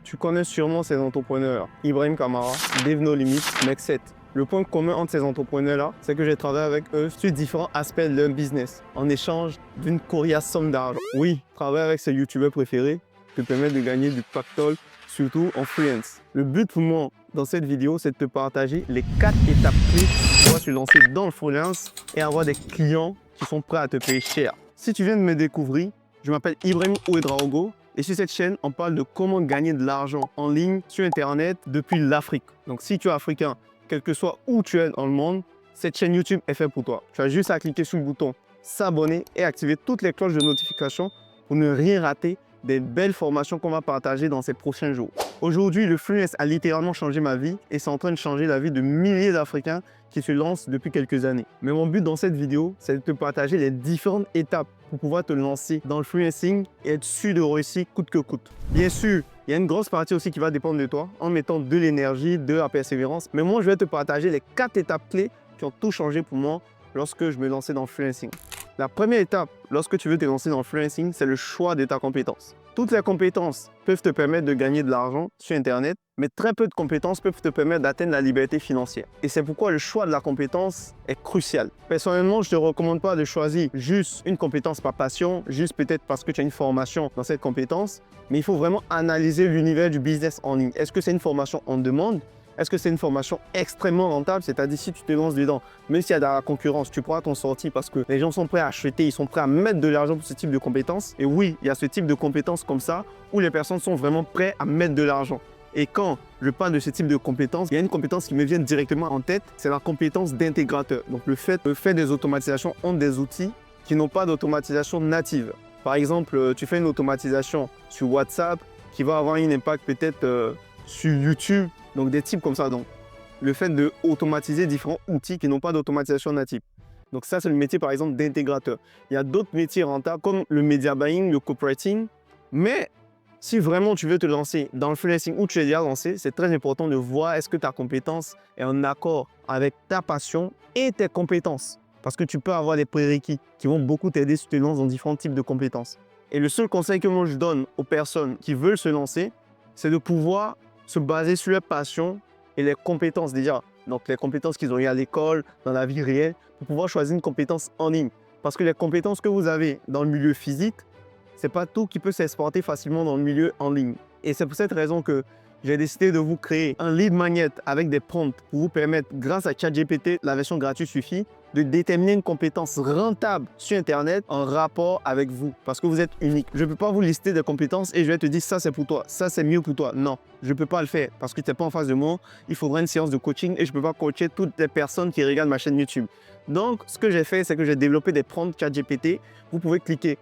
Tu connais sûrement ces entrepreneurs, Ibrahim Kamara, Dave No Limit, Mexet. Le point commun entre ces entrepreneurs-là, c'est que j'ai travaillé avec eux sur différents aspects de leur business, en échange d'une coriace somme d'argent. Oui, travailler avec ses youtubeurs préférés te permet de gagner du pactole, surtout en freelance. Le but pour moi dans cette vidéo, c'est de te partager les 4 étapes clés pour pouvoir se lancer dans le freelance et avoir des clients qui sont prêts à te payer cher. Si tu viens de me découvrir, je m'appelle Ibrahim Ouedraogo. Et sur cette chaîne, on parle de comment gagner de l'argent en ligne sur Internet depuis l'Afrique. Donc si tu es africain, quel que soit où tu es dans le monde, cette chaîne YouTube est faite pour toi. Tu as juste à cliquer sur le bouton s'abonner et activer toutes les cloches de notification pour ne rien rater des belles formations qu'on va partager dans ces prochains jours. Aujourd'hui, le freelance a littéralement changé ma vie et c'est en train de changer la vie de milliers d'Africains qui se lancent depuis quelques années. Mais mon but dans cette vidéo, c'est de te partager les différentes étapes pour pouvoir te lancer dans le freelancing et être sûr de réussir coûte que coûte. Bien sûr, il y a une grosse partie aussi qui va dépendre de toi en mettant de l'énergie, de la persévérance. Mais moi, je vais te partager les 4 étapes clés qui ont tout changé pour moi lorsque je me lançais dans le freelancing. La première étape, lorsque tu veux te lancer dans le freelancing, c'est le choix de ta compétence. Toutes les compétences peuvent te permettre de gagner de l'argent sur Internet, mais très peu de compétences peuvent te permettre d'atteindre la liberté financière. Et c'est pourquoi le choix de la compétence est crucial. Personnellement, je ne te recommande pas de choisir juste une compétence par passion, juste peut-être parce que tu as une formation dans cette compétence, mais il faut vraiment analyser l'univers du business en ligne. Est-ce que c'est une formation en demande? Est-ce que c'est une formation extrêmement rentable? C'est-à-dire si tu te lances dedans, même s'il y a de la concurrence, tu pourras t'en sortir parce que les gens sont prêts à acheter, ils sont prêts à mettre de l'argent pour ce type de compétences. Et oui, il y a ce type de compétences comme ça où les personnes sont vraiment prêtes à mettre de l'argent. Et quand je parle de ce type de compétences, il y a une compétence qui me vient directement en tête, c'est la compétence d'intégrateur. Donc le fait de faire des automatisations entre des outils qui n'ont pas d'automatisation native. Par exemple, tu fais une automatisation sur WhatsApp qui va avoir un impact peut-être sur YouTube. Donc des types comme ça, donc le fait d'automatiser différents outils qui n'ont pas d'automatisation native. Donc ça, c'est le métier par exemple d'intégrateur. Il y a d'autres métiers rentables comme le media buying, le copywriting. Mais si vraiment tu veux te lancer dans le freelancing ou tu es déjà lancé, c'est très important de voir est-ce que ta compétence est en accord avec ta passion et tes compétences. Parce que tu peux avoir des prérequis qui vont beaucoup t'aider si tu te lances dans différents types de compétences. Et le seul conseil que moi je donne aux personnes qui veulent se lancer, c'est de pouvoir se baser sur leur passion et les compétences déjà. Donc les compétences qu'ils ont eues à l'école, dans la vie réelle, pour pouvoir choisir une compétence en ligne. Parce que les compétences que vous avez dans le milieu physique, ce n'est pas tout qui peut s'exporter facilement dans le milieu en ligne. Et c'est pour cette raison que j'ai décidé de vous créer un lead magnet avec des prompts pour vous permettre, grâce à ChatGPT, la version gratuite suffit, de déterminer une compétence rentable sur Internet en rapport avec vous, parce que vous êtes unique. Je ne peux pas vous lister des compétences et je vais te dire ça c'est pour toi, ça c'est mieux pour toi. Non, je ne peux pas le faire parce que tu n'es pas en face de moi. Il faudra une séance de coaching et je ne peux pas coacher toutes les personnes qui regardent ma chaîne YouTube. Donc, ce que j'ai fait, c'est que j'ai développé des prompts ChatGPT. Vous pouvez cliquer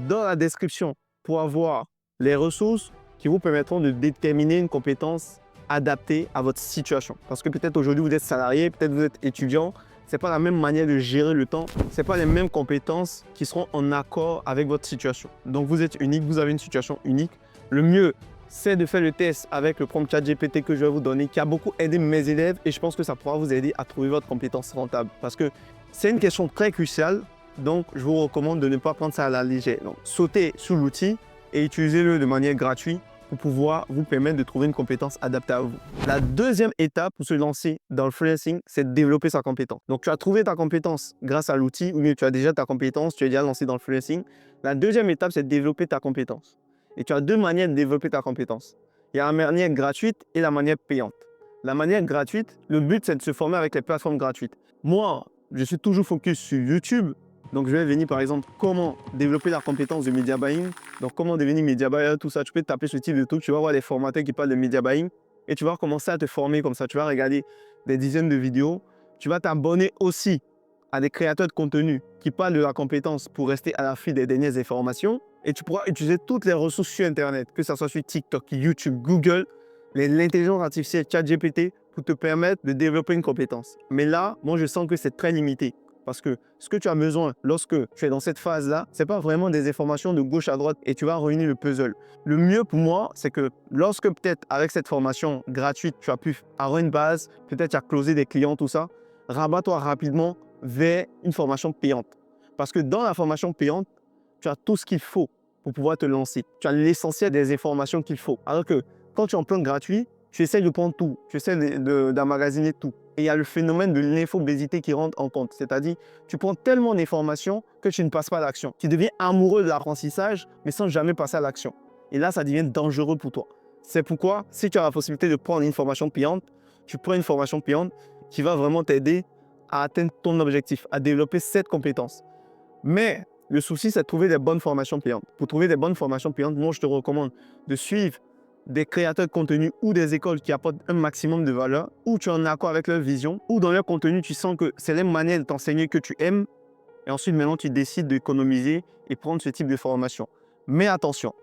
dans la description pour avoir les ressources qui vous permettront de déterminer une compétence adaptée à votre situation. Parce que peut-être aujourd'hui vous êtes salarié, peut-être vous êtes étudiant, ce n'est pas la même manière de gérer le temps, ce n'est pas les mêmes compétences qui seront en accord avec votre situation. Donc vous êtes unique, vous avez une situation unique. Le mieux, c'est de faire le test avec le prompt ChatGPT que je vais vous donner, qui a beaucoup aidé mes élèves et je pense que ça pourra vous aider à trouver votre compétence rentable. Parce que c'est une question très cruciale, donc je vous recommande de ne pas prendre ça à la légère. Donc sautez sur l'outil et utilisez-le de manière gratuite pour pouvoir vous permettre de trouver une compétence adaptée à vous. La deuxième étape pour se lancer dans le freelancing, c'est de développer sa compétence. Donc, tu as trouvé ta compétence grâce à l'outil, ou bien tu as déjà ta compétence, tu es déjà lancé dans le freelancing. La deuxième étape, c'est de développer ta compétence. Et tu as deux manières de développer ta compétence. Il y a la manière gratuite et la manière payante. La manière gratuite, le but, c'est de se former avec les plateformes gratuites. Moi, je suis toujours focus sur YouTube. Donc, je vais venir par exemple comment développer la compétence de media buying. Donc, comment devenir media buyer, tout ça. Tu peux taper ce type de truc, tu vas voir les formateurs qui parlent de media buying et tu vas commencer à te former comme ça. Tu vas regarder des dizaines de vidéos. Tu vas t'abonner aussi à des créateurs de contenu qui parlent de la compétence pour rester à l'affût des dernières informations. Et tu pourras utiliser toutes les ressources sur Internet, que ce soit sur TikTok, YouTube, Google, l'intelligence artificielle, ChatGPT, pour te permettre de développer une compétence. Mais là, moi, je sens que c'est très limité. Parce que ce que tu as besoin lorsque tu es dans cette phase-là, ce n'est pas vraiment des informations de gauche à droite et tu vas réunir le puzzle. Le mieux pour moi, c'est que lorsque peut-être avec cette formation gratuite, tu as pu avoir une base, peut-être tu as closé des clients, tout ça, rabat-toi rapidement vers une formation payante. Parce que dans la formation payante, tu as tout ce qu'il faut pour pouvoir te lancer. Tu as l'essentiel des informations qu'il faut. Alors que quand tu es en plan gratuit, tu essaies de prendre tout, tu essaies d'emmagasiner tout. Et il y a le phénomène de l'infobésité qui rentre en compte. C'est-à-dire, tu prends tellement d'informations que tu ne passes pas à l'action. Tu deviens amoureux de l'apprentissage, mais sans jamais passer à l'action. Et là, ça devient dangereux pour toi. C'est pourquoi, si tu as la possibilité de prendre une formation payante, tu prends une formation payante qui va vraiment t'aider à atteindre ton objectif, à développer cette compétence. Mais le souci, c'est de trouver des bonnes formations payantes. Pour trouver des bonnes formations payantes, moi, je te recommande de suivre des créateurs de contenu ou des écoles qui apportent un maximum de valeur, ou tu es en accord avec leur vision, ou dans leur contenu, tu sens que c'est la manière de t'enseigner que tu aimes, et ensuite, maintenant, tu décides d'économiser et prendre ce type de formation. Mais attention,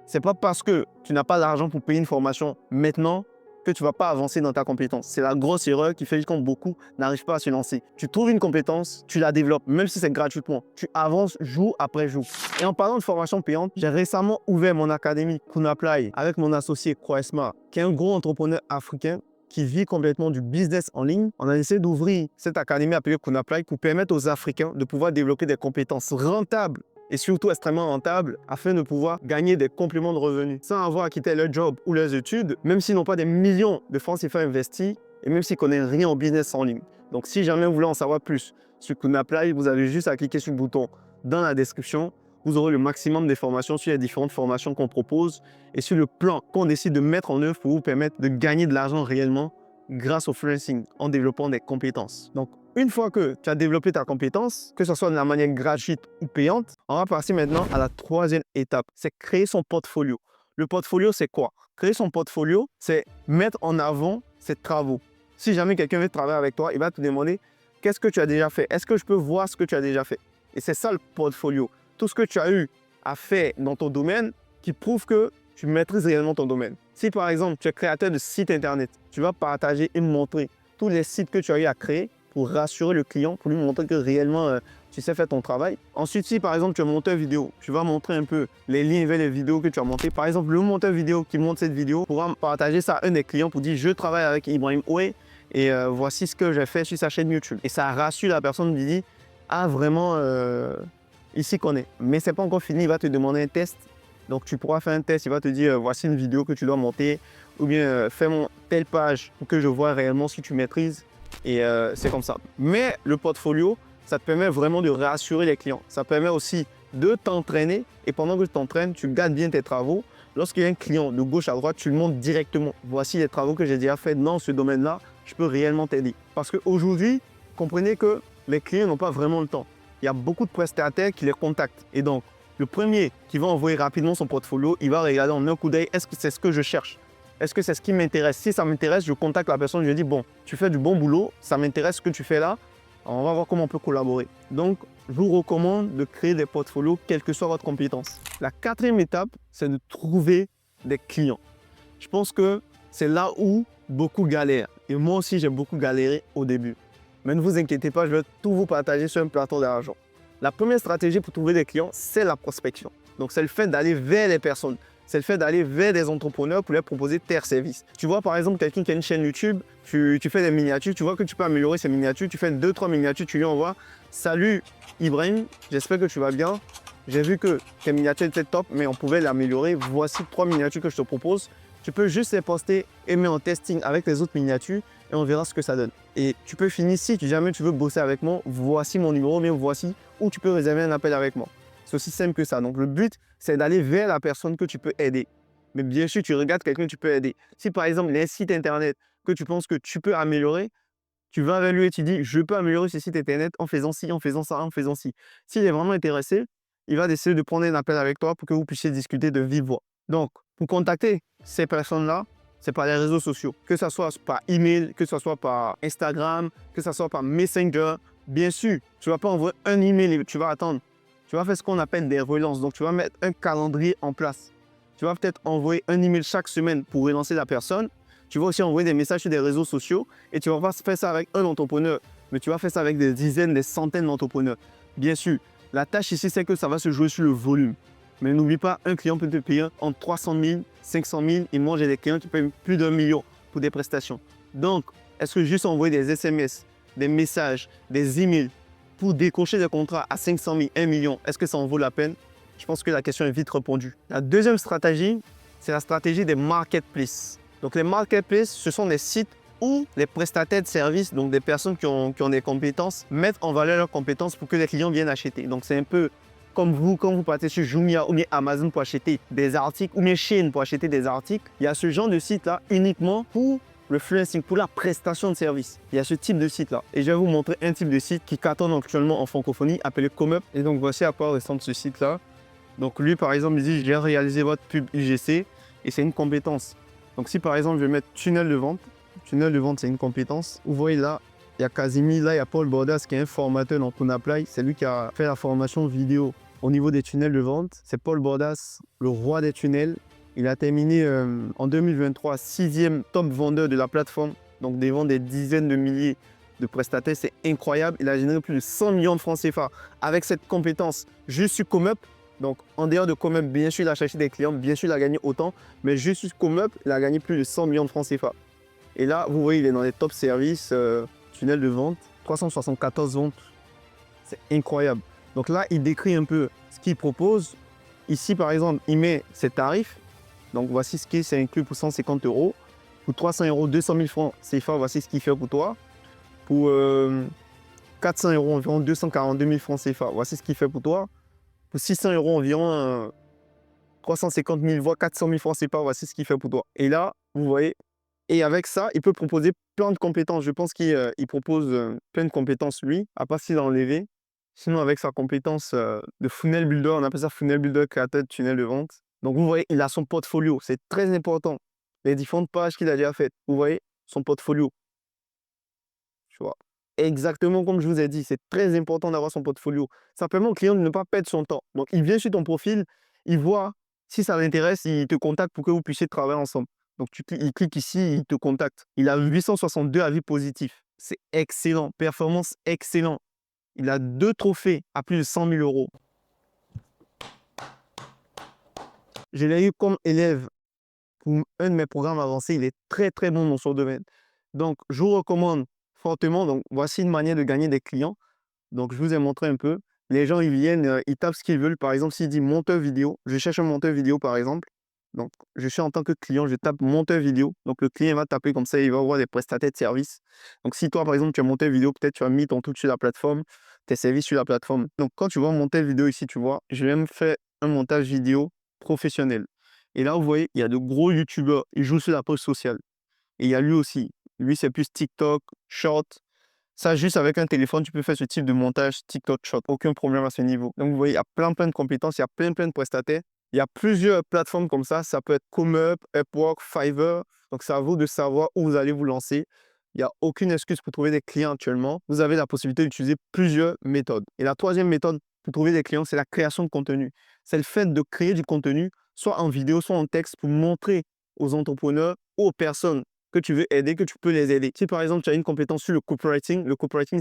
ce n'est pas parce que tu n'as pas d'argent pour payer une formation maintenant que tu ne vas pas avancer dans ta compétence. C'est la grosse erreur qui fait quand beaucoup n'arrivent pas à se lancer. Tu trouves une compétence, tu la développes, même si c'est gratuitement. Tu avances jour après jour. Et en parlant de formation payante, j'ai récemment ouvert mon académie Kunaplay avec mon associé Kroesma, qui est un gros entrepreneur africain qui vit complètement du business en ligne. On a essayé d'ouvrir cette académie appelée Kunaplay pour permettre aux Africains de pouvoir développer des compétences rentables et surtout extrêmement rentables afin de pouvoir gagner des compléments de revenus sans avoir à quitter leur job ou leurs études, même s'ils n'ont pas des millions de francs CFA investis et même s'ils ne connaissent rien en business en ligne. Donc, si jamais vous voulez en savoir plus sur Kunaplay, vous avez juste à cliquer sur le bouton dans la description. Vous aurez le maximum d'informations sur les différentes formations qu'on propose et sur le plan qu'on décide de mettre en œuvre pour vous permettre de gagner de l'argent réellement grâce au freelancing en développant des compétences. Donc, une fois que tu as développé ta compétence, que ce soit de la manière gratuite ou payante, on va passer maintenant à la troisième étape, c'est créer son portfolio. Le portfolio, c'est quoi? Créer son portfolio, c'est mettre en avant ses travaux. Si jamais quelqu'un veut travailler avec toi, il va te demander qu'est-ce que tu as déjà fait? Est-ce que je peux voir ce que tu as déjà fait? Et c'est ça le portfolio. Tout ce que tu as eu à faire dans ton domaine qui prouve que tu maîtrises réellement ton domaine. Si par exemple, tu es créateur de site internet, tu vas partager et montrer tous les sites que tu as eu à créer pour rassurer le client, pour lui montrer que réellement tu sais faire ton travail. Ensuite, si par exemple tu es monteur vidéo, tu vas montrer un peu les liens vers les vidéos que tu as montées. Par exemple, le monteur vidéo qui monte cette vidéo pourra partager ça à un des clients pour dire je travaille avec Ibrahim Oué et voici ce que j'ai fait sur sa chaîne YouTube. Et ça rassure la personne qui dit ah vraiment il s'y connaît. Mais c'est pas encore fini, il va te demander un test. Donc tu pourras faire un test, il va te dire voici une vidéo que tu dois monter ou bien fais-moi telle page pour que je vois réellement si tu maîtrises. Et c'est comme ça. Mais le portfolio, ça te permet vraiment de rassurer les clients. Ça permet aussi de t'entraîner et pendant que tu t'entraînes, tu gardes bien tes travaux. Lorsqu'il y a un client de gauche à droite, tu le montres directement. Voici les travaux que j'ai déjà faits dans ce domaine-là, je peux réellement t'aider. Parce qu'aujourd'hui, comprenez que les clients n'ont pas vraiment le temps. Il y a beaucoup de prestataires qui les contactent. Et donc, le premier qui va envoyer rapidement son portfolio, il va regarder en un coup d'œil, est-ce que c'est ce que je cherche? Est-ce que c'est ce qui m'intéresse? Si ça m'intéresse, je contacte la personne, je lui dis, bon, tu fais du bon boulot, ça m'intéresse ce que tu fais là, on va voir comment on peut collaborer. Donc, je vous recommande de créer des portfolios, quelle que soit votre compétence. La quatrième étape, c'est de trouver des clients. Je pense que c'est là où beaucoup galèrent. Et moi aussi, j'ai beaucoup galéré au début. Mais ne vous inquiétez pas, je vais tout vous partager sur un plateau d'argent. La première stratégie pour trouver des clients, c'est la prospection. Donc, c'est le fait d'aller vers les personnes. C'est le fait d'aller vers des entrepreneurs pour leur proposer tes services. Tu vois, par exemple, quelqu'un qui a une chaîne YouTube, tu fais des miniatures, tu vois que tu peux améliorer ces miniatures, tu fais 2-3 miniatures, tu lui envoies « Salut Ibrahim, j'espère que tu vas bien. J'ai vu que tes miniatures étaient top, mais on pouvait l'améliorer. Voici 3 miniatures que je te propose. Tu peux juste les poster et mettre en testing avec les autres miniatures et on verra ce que ça donne. Et tu peux finir, si jamais tu veux bosser avec moi, voici mon numéro, mais voici où tu peux réserver un appel avec moi. C'est aussi simple que ça. Donc, le but, c'est d'aller vers la personne que tu peux aider. Mais bien sûr, tu regardes quelqu'un que tu peux aider. Si par exemple, il y a un site internet que tu penses que tu peux améliorer, tu vas vers lui et tu dis, je peux améliorer ce site internet en faisant ci, en faisant ça, en faisant ci. S'il est vraiment intéressé, il va décider de prendre un appel avec toi pour que vous puissiez discuter de vive voix. Donc, pour contacter ces personnes-là, c'est par les réseaux sociaux. Que ce soit par email, que ce soit par Instagram, que ce soit par Messenger. Bien sûr, tu ne vas pas envoyer un email et tu vas attendre. Tu vas faire ce qu'on appelle des relances. Donc, tu vas mettre un calendrier en place. Tu vas peut-être envoyer un email chaque semaine pour relancer la personne. Tu vas aussi envoyer des messages sur des réseaux sociaux et tu ne vas pas faire ça avec un entrepreneur, mais tu vas faire ça avec des dizaines, des centaines d'entrepreneurs. Bien sûr, la tâche ici, c'est que ça va se jouer sur le volume. Mais n'oublie pas, un client peut te payer entre 300 000, 500 000 et moi, j'ai des clients qui payent plus d'1 million pour des prestations. Donc, est-ce que juste envoyer des SMS, des messages, des emails pour décrocher des contrats à 500 000, 1 million, est-ce que ça en vaut la peine? Je pense que la question est vite répondue. La deuxième stratégie, c'est la stratégie des marketplaces. Donc les marketplaces, ce sont des sites où les prestataires de services, donc des personnes qui ont des compétences, mettent en valeur leurs compétences pour que les clients viennent acheter. Donc c'est un peu comme vous, quand vous partez sur Jumia ou bien Amazon pour acheter des articles, ou bien Shein pour acheter des articles, il y a ce genre de site-là uniquement pour le freelancing, pour la prestation de services. Il y a ce type de site-là. Et je vais vous montrer un type de site qui cartonne actuellement en francophonie, appelé Comeup. Et donc voici à quoi ressemble ce site-là. Donc lui, par exemple, il dit « J'ai réalisé votre pub UGC » et c'est une compétence. Donc si par exemple, je vais mettre tunnel de vente, c'est une compétence. Vous voyez là, il y a Casimir, là, il y a Paul Bordas qui est un formateur dans Kunaplay. C'est lui qui a fait la formation vidéo au niveau des tunnels de vente. C'est Paul Bordas, le roi des tunnels. Il a terminé en 2023 6e top vendeur de la plateforme. Donc des ventes des dizaines de milliers de prestataires. C'est incroyable. Il a généré plus de 100 millions de francs CFA avec cette compétence. Je suis Comeup. Donc en dehors de Comeup, bien sûr, il a cherché des clients. Bien sûr, il a gagné autant. Mais je suis Comeup, il a gagné plus de 100 millions de francs CFA. Et là, vous voyez, il est dans les top services, tunnel de vente, 374 ventes. C'est incroyable. Donc là, il décrit un peu ce qu'il propose. Ici, par exemple, il met ses tarifs. Donc voici ce qui c'est inclus pour 150 €. Pour 300 €, 200 000 francs CFA, voici ce qu'il fait pour toi. Pour 400 € environ, 242 000 francs CFA, voici ce qu'il fait pour toi. Pour 600 € environ, 350 000 voire 400 000 francs CFA, voici ce qu'il fait pour toi. Et là, vous voyez, et avec ça, il peut proposer plein de compétences. Je pense qu'il propose plein de compétences, lui, à part s'il a enlevé. Sinon, avec sa compétence de funnel builder, on appelle ça funnel builder, créateur de tunnel de vente. Donc, vous voyez, il a son portfolio. C'est très important. Les différentes pages qu'il a déjà faites. Vous voyez, son portfolio. Tu vois. Exactement comme je vous ai dit, c'est très important d'avoir son portfolio. Ça permet au client de ne pas perdre son temps. Donc, il vient sur ton profil, il voit, si ça l'intéresse, il te contacte pour que vous puissiez travailler ensemble. Donc, il clique ici, il te contacte. Il a 862 avis positifs. C'est excellent. Performance excellent. Il a 2 trophées à plus de 100 000 €. Je l'ai eu comme élève pour un de mes programmes avancés. Il est très, très bon dans son domaine. Donc, je vous recommande fortement. Donc, voici une manière de gagner des clients. Donc, je vous ai montré un peu. Les gens, ils viennent, ils tapent ce qu'ils veulent. Par exemple, s'il dit monteur vidéo, je cherche un monteur vidéo, par exemple. Donc, je suis en tant que client, je tape monteur vidéo. Donc, le client va taper comme ça, il va voir des prestataires de services. Donc, si toi, par exemple, tu as monteur vidéo, peut-être tu as mis ton truc sur la plateforme, tes services sur la plateforme. Donc, quand tu vois monteur vidéo ici, tu vois, je vais me faire un montage vidéo professionnel. Et là, vous voyez, il y a de gros youtubeurs, ils jouent sur la poste sociale. Et il y a lui aussi. Lui, c'est plus TikTok, Short. Ça, juste avec un téléphone, tu peux faire ce type de montage TikTok Short. Aucun problème à ce niveau. Donc, vous voyez, il y a plein de compétences, il y a plein de prestataires. Il y a plusieurs plateformes comme ça. Ça peut être Comeup, Upwork, Fiverr. Donc, c'est à vous de savoir où vous allez vous lancer. Il n'y a aucune excuse pour trouver des clients actuellement. Vous avez la possibilité d'utiliser plusieurs méthodes. Et la troisième méthode pour trouver des clients, c'est la création de contenu. C'est le fait de créer du contenu, soit en vidéo, soit en texte, pour montrer aux entrepreneurs ou aux personnes que tu veux aider, que tu peux les aider. Si par exemple, tu as une compétence sur le copywriting,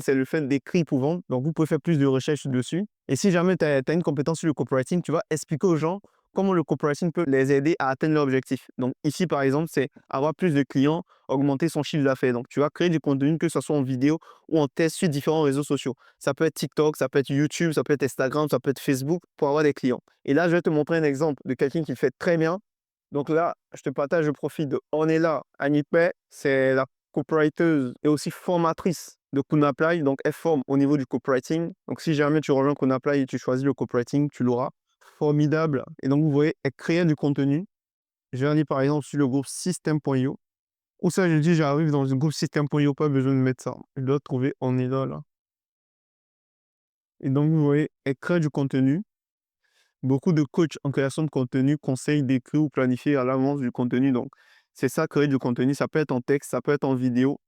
c'est le fait d'écrire pour vendre. Donc, vous pouvez faire plus de recherches dessus. Et si jamais tu as une compétence sur le copywriting, tu vas expliquer aux gens comment le copywriting peut les aider à atteindre leur objectif. Donc, ici, par exemple, c'est avoir plus de clients, augmenter son chiffre d'affaires. Donc, tu vas créer du contenu, que ce soit en vidéo ou en test sur différents réseaux sociaux. Ça peut être TikTok, ça peut être YouTube, ça peut être Instagram, ça peut être Facebook pour avoir des clients. Et là, je vais te montrer un exemple de quelqu'un qui le fait très bien. Donc là, je te partage le profil de Ornella Agnipe. C'est la copywriter et aussi formatrice de Kunaplay. Donc, elle forme au niveau du copywriting. Donc, si jamais tu rejoins Kunaplay et tu choisis le copywriting, tu l'auras. Formidable. Et donc, vous voyez, elle crée du contenu. Je vais aller par exemple sur le groupe System.io. Où ça, je dis, j'arrive dans le groupe System.io, pas besoin de mettre ça. Je dois trouver Ornella là. Et donc, vous voyez, elle crée du contenu. Beaucoup de coachs en création de contenu conseillent d'écrire ou planifier à l'avance du contenu. Donc, c'est ça, créer du contenu. Ça peut être en texte, ça peut être en vidéo.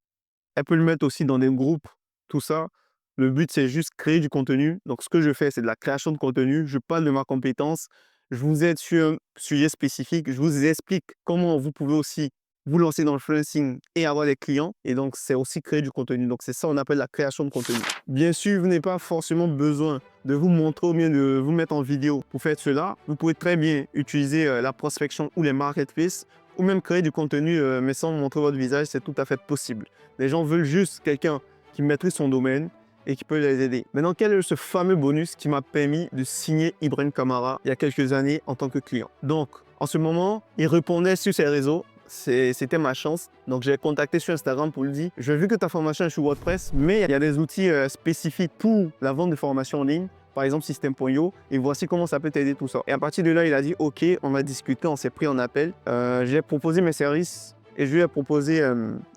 Elle peut le mettre aussi dans des groupes, tout ça. Le but, c'est juste créer du contenu. Donc, ce que je fais, c'est de la création de contenu. Je parle de ma compétence. Je vous aide sur un sujet spécifique. Je vous explique comment vous pouvez aussi vous lancer dans le freelancing et avoir des clients. Et donc, c'est aussi créer du contenu. Donc, c'est ça qu'on appelle la création de contenu. Bien sûr, vous n'avez pas forcément besoin de vous montrer ou bien de vous mettre en vidéo pour faire cela. Vous pouvez très bien utiliser la prospection ou les marketplaces ou même créer du contenu mais sans montrer votre visage. C'est tout à fait possible. Les gens veulent juste quelqu'un qui maîtrise son domaine et qui peut les aider. Maintenant, quel est ce fameux bonus qui m'a permis de signer Ibrahim Kamara il y a quelques années en tant que client? Donc, En ce moment, il répondait sur ses réseaux. C'était ma chance. Donc, j'ai contacté sur Instagram pour lui dire, j'ai vu que ta formation est sur WordPress, mais il y a des outils spécifiques pour la vente de formation en ligne, par exemple System.io, et voici comment ça peut t'aider tout ça. Et à partir de là, il a dit, OK, on a discuté, on s'est pris en appel. J'ai proposé mes services et je lui ai proposé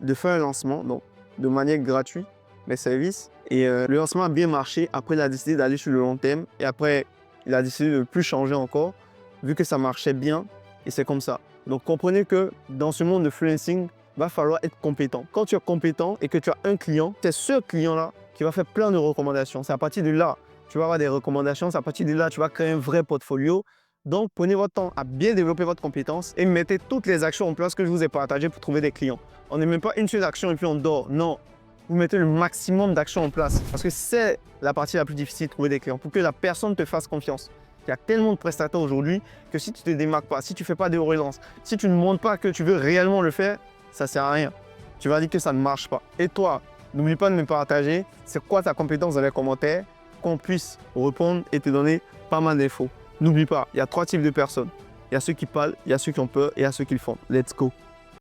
de faire un lancement, donc de manière gratuite, mes services. Et le lancement a bien marché. Après, il a décidé d'aller sur le long terme. Et après, il a décidé de ne plus changer encore, vu que ça marchait bien. Et c'est comme ça. Donc, comprenez que dans ce monde de freelancing, il va falloir être compétent. Quand tu es compétent et que tu as un client, c'est ce client-là qui va faire plein de recommandations. C'est à partir de là, tu vas avoir des recommandations. C'est à partir de là, tu vas créer un vrai portfolio. Donc, prenez votre temps à bien développer votre compétence et mettez toutes les actions en place que je vous ai partagées pour trouver des clients. On ne met pas une seule action et puis on dort. Non, vous mettez le maximum d'actions en place parce que c'est la partie la plus difficile de trouver des clients pour que la personne te fasse confiance. Il y a tellement de prestataires aujourd'hui que si tu ne te démarques pas, si tu ne fais pas de relance, si tu ne montres pas que tu veux réellement le faire, ça ne sert à rien. Tu vas dire que ça ne marche pas. Et toi, n'oublie pas de me partager c'est quoi ta compétence dans les commentaires, qu'on puisse répondre et te donner pas mal d'infos. N'oublie pas, il y a 3 types de personnes. Il y a ceux qui parlent, il y a ceux qui ont peur et il y a ceux qui le font. Let's go!